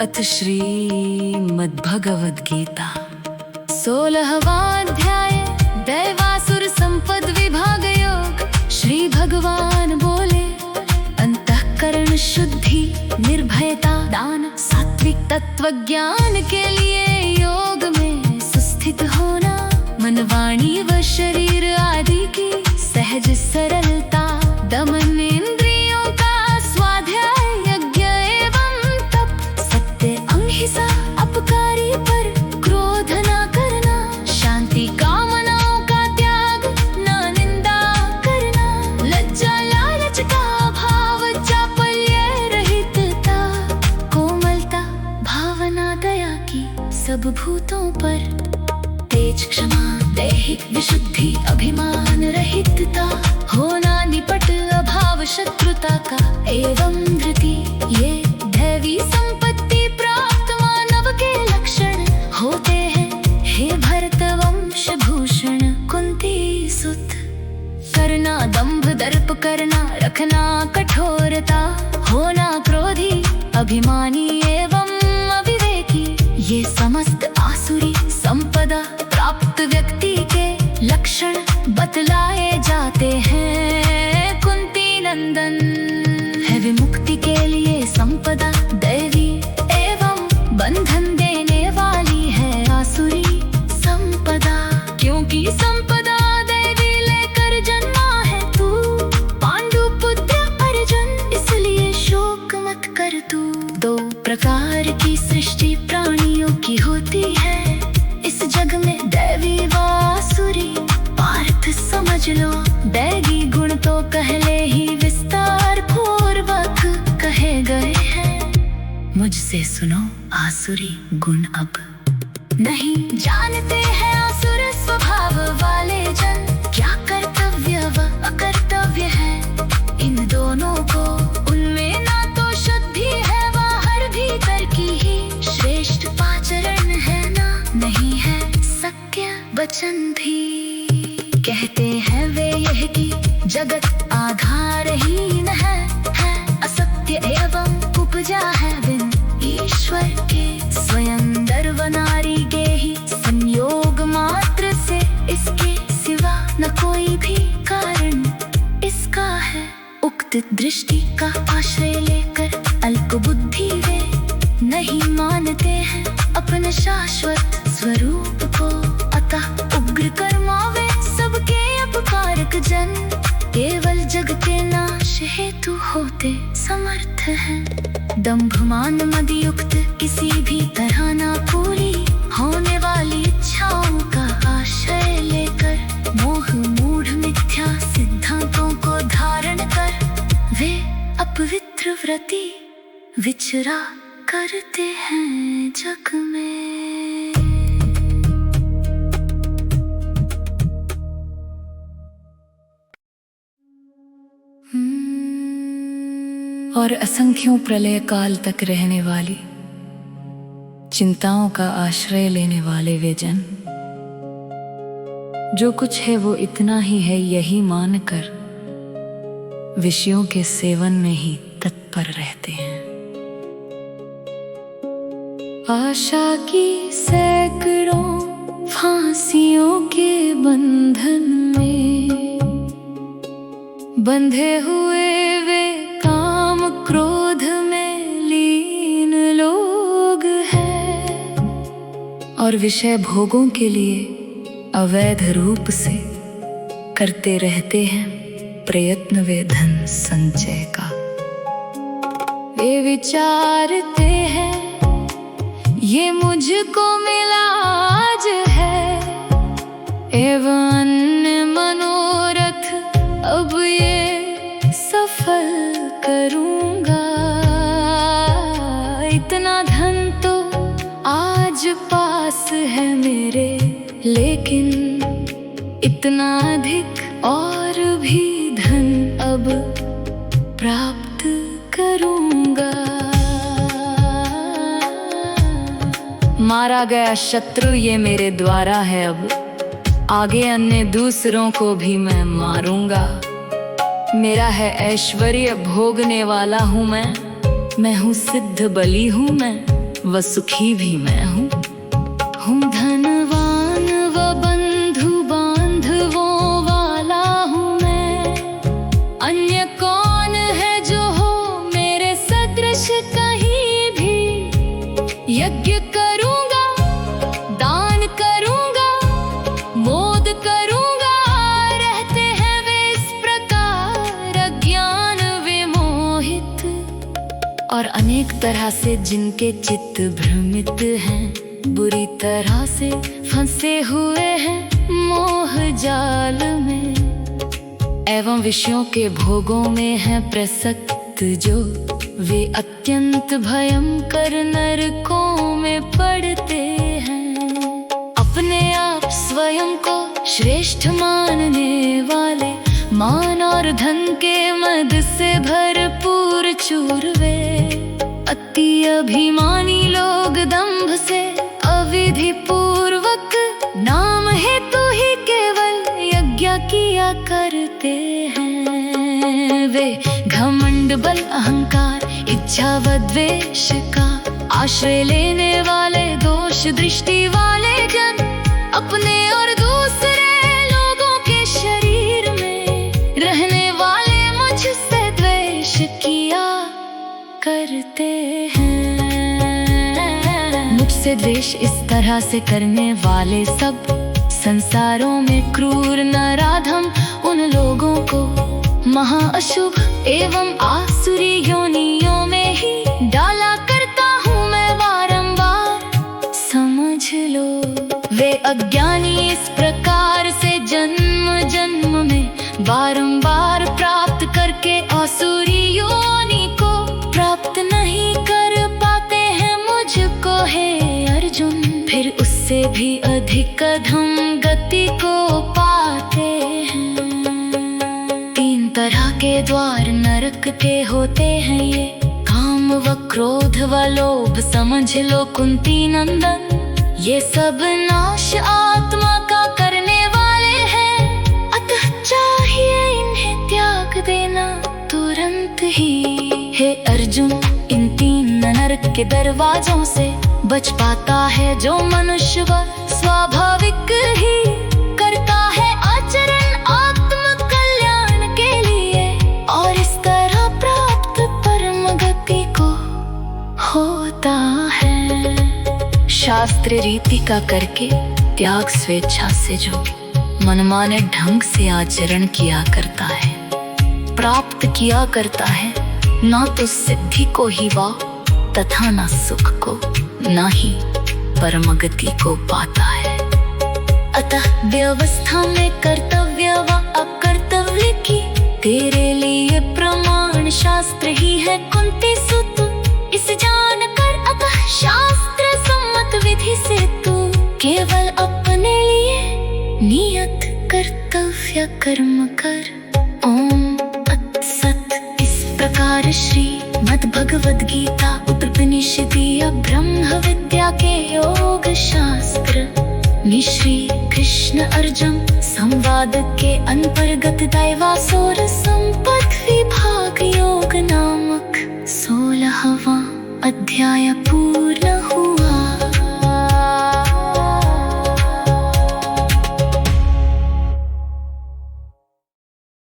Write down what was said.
अथ श्रीमद्भगवद्गीता 16वाध्याय दैवासुर संपद विभाग योग। श्री भगवान बोले, अंतःकरण शुद्धि, निर्भयता, दान, सात्विक तत्व ज्ञान के लिए योग में सुस्थित होना, मन वाणी व शरीर आदि की सहज सरलता, दमन इंद्रियों का स्वाध्याय, यज्ञ एवं तप, सत्य, अहिंसा, अपकारी पर क्रोध न करना, शांति, कामनाओं का त्याग, न निंदा करना, लज्जा लालच का अभाव, चापल्य रहितता, कोमलता, भावना, दया की सब भूतों पर, तेज, क्षमा, दैहिक विशुद्धि, अभिमान रहितता, होना निपट, अभाव शत्रुता का, एवं धृति, ये दैवी संपत्ति प्राप्त मानव के लक्षण होते हैं। हे भरत वंश भूषण कुंती सुत, करना दंभ दर्प करना, रखना कठोरता, होना क्रोधी, अभिमानी एवं अविवेकी, ये समस्त आसुरी संपदा प्राप्त व्यक्ति के लक्षण बतलाए जाते हैं। कुंती नंदन, है विमुक्ति के लिए संपदा दैवी एवं बंधन देने वाली है आसुरी संपदा, क्योंकि संपदा दैवी लेकर जन्मा है तू, पांडु पुत्र अर्जुन, इसलिए शोक मत कर तू। दो प्रकार की सृष्टि प्राणियों की होती है इस जग में, दैवी व आसुरी, पार्थ समझ लो। दैवी गुण तो पहले ही विस्तार पूर्वक कहे गए हैं, मुझसे सुनो आसुरी गुण अब नहीं जानते हैं। आसुर स्वभाव वाले जन, क्या कर्तव्य व अकर्तव्य है इन दोनों को, उनमें ना तो शुद्धि है व हर भीतर की ही श्रेष्ठ आचरण है, ना नहीं है सत्य वचन भी। कहते हैं वे यह कि जगत आधारहीन है असत्य एवं उपजा है बिन ईश्वर के, स्वयं दर्व नारी के ही संयोग मात्र से, इसके सिवा न कोई भी कारण इसका है। उक्त दृष्टि का आश्रय लेकर अल्प बुद्धि वे नहीं मानते हैं अपने शाश्वत स्वरूप को, अतः उग्र कर्मा वे सबके अपकारक जन, केवल जग के नाश हेतु होते समर्थ हैं। दंभ मान मद युक्त किसी भी तरह ना पूरी होने वाली इच्छाओं का आश्रय लेकर, मोह मूढ़ मिथ्या सिद्धांतों को धारण कर वे अपवित्र व्रति विचरा करते हैं जग में। और असंख्यों प्रलय काल तक रहने वाली चिंताओं का आश्रय लेने वाले वे जन, जो कुछ है वो इतना ही है यही मानकर विषयों के सेवन में ही तत्पर रहते हैं। आशा की सैकड़ों फांसियों के बंधन में बंधे हुए वे काम क्रोध में लीन लोग हैं, और विषय भोगों के लिए अवैध रूप से करते रहते हैं प्रयत्न वे धन संचय का। वे विचारते हैं ये मुझको मिला आज है, एवं अन्य मनोरथ अब ये सफल करूंगा। इतना धन तो आज पास है मेरे, लेकिन इतना अधिक और भी धन अब प्राप्त करूंगा। मारा गया शत्रु ये मेरे द्वारा है, अब आगे अन्य दूसरों को भी मैं मारूंगा। मेरा है ऐश्वर्य भोगने वाला हूँ मैं हूँ सिद्ध बली हूँ मैं, व सुखी भी मैं हूँ धनवान व बंधु बांधवों वाला हूँ मैं। अन्य कौन है जो हो मेरे सदृश कहीं भी। यज्ञ करूँगा, दान करूँगा, मोद करूँगा, रहते हैं वे इस प्रकार अज्ञान विमोहित। और अनेक तरह से जिनके चित्त भ्रमित हैं, बुरी तरह से फंसे हुए हैं मोह जाल में। एवं विषयों के भोगों में है प्रसक्त जो, वे अत्यंत भयंकर नरकों में पड़ते हैं। अपने आप स्वयं को श्रेष्ठ मानने वाले, मान और धन के मद से भरपूर चूर वे। अति अभिमानी लोग दंभ से अविधि पूर्वक, नाम हेतु ही केवल यज्ञ किया करते हैं। वे घमंड, बल, अहंकार, इच्छा व द्वेष का आश्रय लेने वाले, दोष दृष्टि वाले जन, अपने और दूसरे लोगों के शरीर में रहने वाले मुझसे द्वेष किया करते हैं। मुझसे द्वेष इस तरह से करने वाले सब संसारों में क्रूर नराधम, उन लोगों को महाअशुभ एवं आसुरी योनियों में ही डाला करता हूँ मैं बारंबार। समझ लो वे अज्ञानी इस प्रकार से जन्म जन्म में बारंबार प्राप्त करके आसुरी योनि को प्राप्त नहीं कर पाते हैं मुझको हे अर्जुन। फिर उससे भी अधिक अधम गति को पाते हैं। 3 तरह के द्वार नरक के होते हैं ये, काम व क्रोध व लोभ, समझ लो कुंती नंदन। ये सब नाश आत्मा का करने वाले हैं, अतः चाहिए इन्हें त्याग देना तुरंत ही। हे अर्जुन, इन 3 नरक के दरवाजों से बच पाता है जो मनुष्य व स्वाभाविक ही करता है आचरण आत्म कल्याण के लिए, और इस तरह प्राप्त परम गति को होता है। शास्त्र रीति का करके त्याग स्वेच्छा से जो मनमाने ढंग से आचरण किया करता है, प्राप्त किया करता है ना तो सिद्धि को ही वा तथा न सुख को, ना ही परम गति को पाता है। अतः व्यवस्था में कर्तव्य व अकर्तव्य की तेरे लिए प्रमाण शास्त्र ही है कुंती सुत। इस जानकर अतः शास्त्र सम्मत विधि से तू केवल अपने लिए नियत कर्तव्य कर्म कर। ओम तत्सत। इस प्रकार श्रीमद् भगवद गीता उपनिषदीय ब्रह्म विद्या के योग शास्त्र में श्री कृष्ण अर्जुन संवाद के अंतर्गत दैवासुर संपद विभाग योग नामक 16वां अध्याय पूरा।